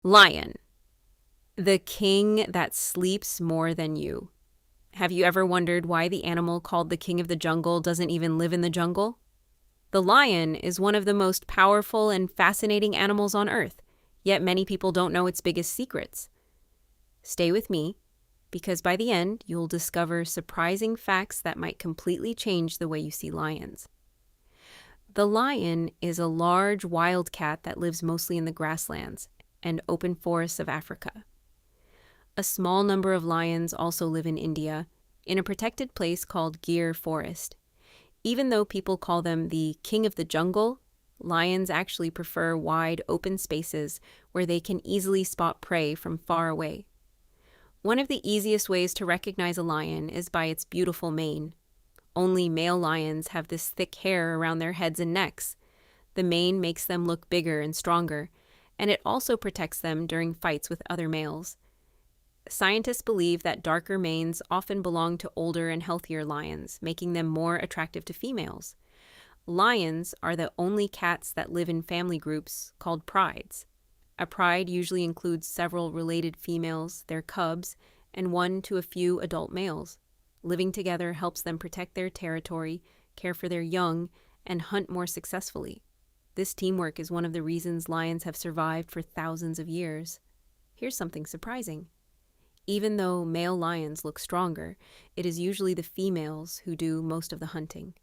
Lion, the king that sleeps more than you. Have you ever wondered why the animal called the king of the jungle doesn't even live in the jungle? The lion is one of the most powerful and fascinating animals on Earth, yet many people don't know its biggest secrets. Stay with me, because by the end, you'll discover surprising facts that might completely change the way you see lions. The lion is a large wild cat that lives mostly in the grasslands and open forests of Africa. A small number of lions also live in India, in a protected place called Gir Forest. Even though people call them the king of the jungle, lions actually prefer wide, open spaces where they can easily spot prey from far away. One of the easiest ways to recognize a lion is by its beautiful mane. Only male lions have this thick hair around their heads and necks. The mane makes them look bigger and stronger, and it also protects them during fights with other males. Scientists believe that darker manes often belong to older and healthier lions, making them more attractive to females. Lions are the only cats that live in family groups called prides. A pride usually includes several related females, their cubs, and one to a few adult males. Living together helps them protect their territory, care for their young, and hunt more successfully. This teamwork is one of the reasons lions have survived for thousands of years. Here's something surprising. Even though male lions look stronger, it is usually the females who do most of the hunting.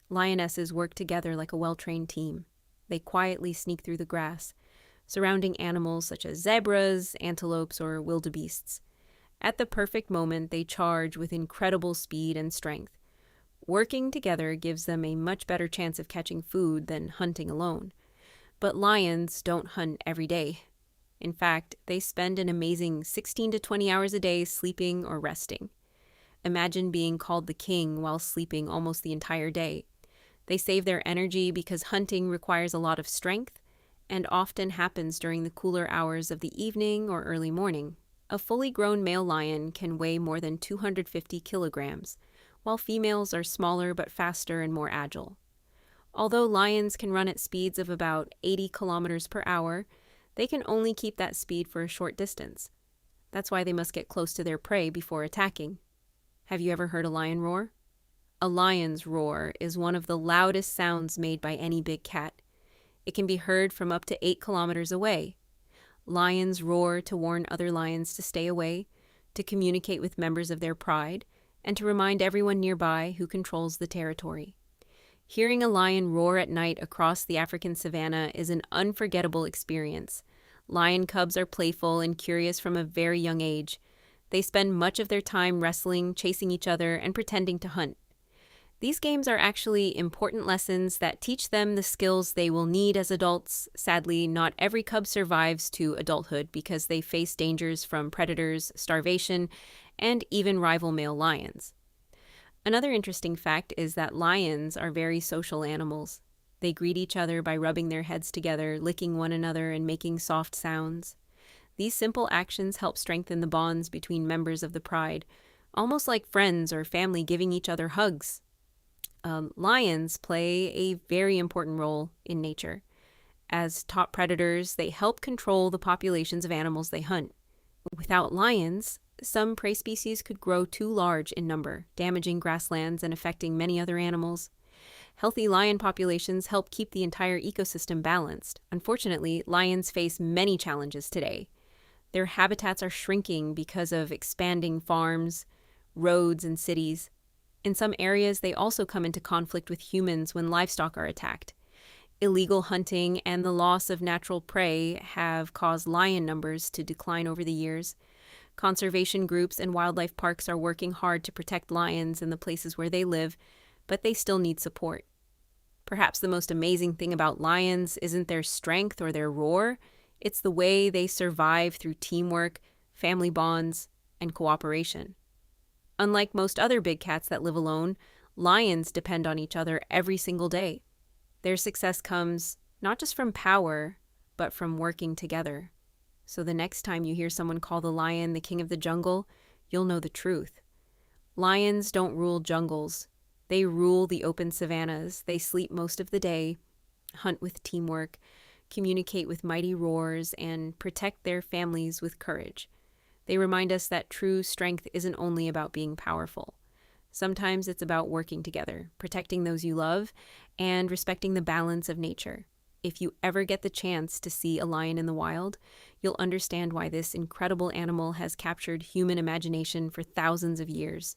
Lionesses work together like a well-trained team. They quietly sneak through the grass, surrounding animals such as zebras, antelopes, or wildebeests. At the perfect moment, they charge with incredible speed and strength. Working together gives them a much better chance of catching food than hunting alone. But lions don't hunt every day. In fact, they spend an amazing 16 to 20 hours a day sleeping or resting. Imagine being called the king while sleeping almost the entire day. They save their energy because hunting requires a lot of strength and often happens during the cooler hours of the evening or early morning. A fully grown male lion can weigh more than 250 kilograms, while females are smaller but faster and more agile. Although lions can run at speeds of about 80 kilometers per hour, they can only keep that speed for a short distance. That's why they must get close to their prey before attacking. Have you ever heard a lion roar? A lion's roar is one of the loudest sounds made by any big cat. It can be heard from up to 8 kilometers away. Lions roar to warn other lions to stay away, to communicate with members of their pride, and to remind everyone nearby who controls the territory. Hearing a lion roar at night across the African savanna is an unforgettable experience. Lion cubs are playful and curious from a very young age. They spend much of their time wrestling, chasing each other, and pretending to hunt. These games are actually important lessons that teach them the skills they will need as adults. Sadly, not every cub survives to adulthood because they face dangers from predators, starvation, and even rival male lions. Another interesting fact is that lions are very social animals. They greet each other by rubbing their heads together, licking one another, and making soft sounds. These simple actions help strengthen the bonds between members of the pride, almost like friends or family giving each other hugs. Lions play a very important role in nature. As top predators, they help control the populations of animals they hunt. Without lions, some prey species could grow too large in number, damaging grasslands and affecting many other animals. Healthy lion populations help keep the entire ecosystem balanced. Unfortunately, lions face many challenges today. Their habitats are shrinking because of expanding farms, roads, and cities. In some areas, they also come into conflict with humans when livestock are attacked. Illegal hunting and the loss of natural prey have caused lion numbers to decline over the years. Conservation groups and wildlife parks are working hard to protect lions in the places where they live, but they still need support. Perhaps the most amazing thing about lions isn't their strength or their roar, it's the way they survive through teamwork, family bonds, and cooperation. Unlike most other big cats that live alone, lions depend on each other every single day. Their success comes not just from power, but from working together. So the next time you hear someone call the lion the king of the jungle, you'll know the truth. Lions don't rule jungles. They rule the open savannas. They sleep most of the day, hunt with teamwork, communicate with mighty roars, and protect their families with courage. They remind us that true strength isn't only about being powerful. Sometimes it's about working together, protecting those you love, and respecting the balance of nature. If you ever get the chance to see a lion in the wild, you'll understand why this incredible animal has captured human imagination for thousands of years.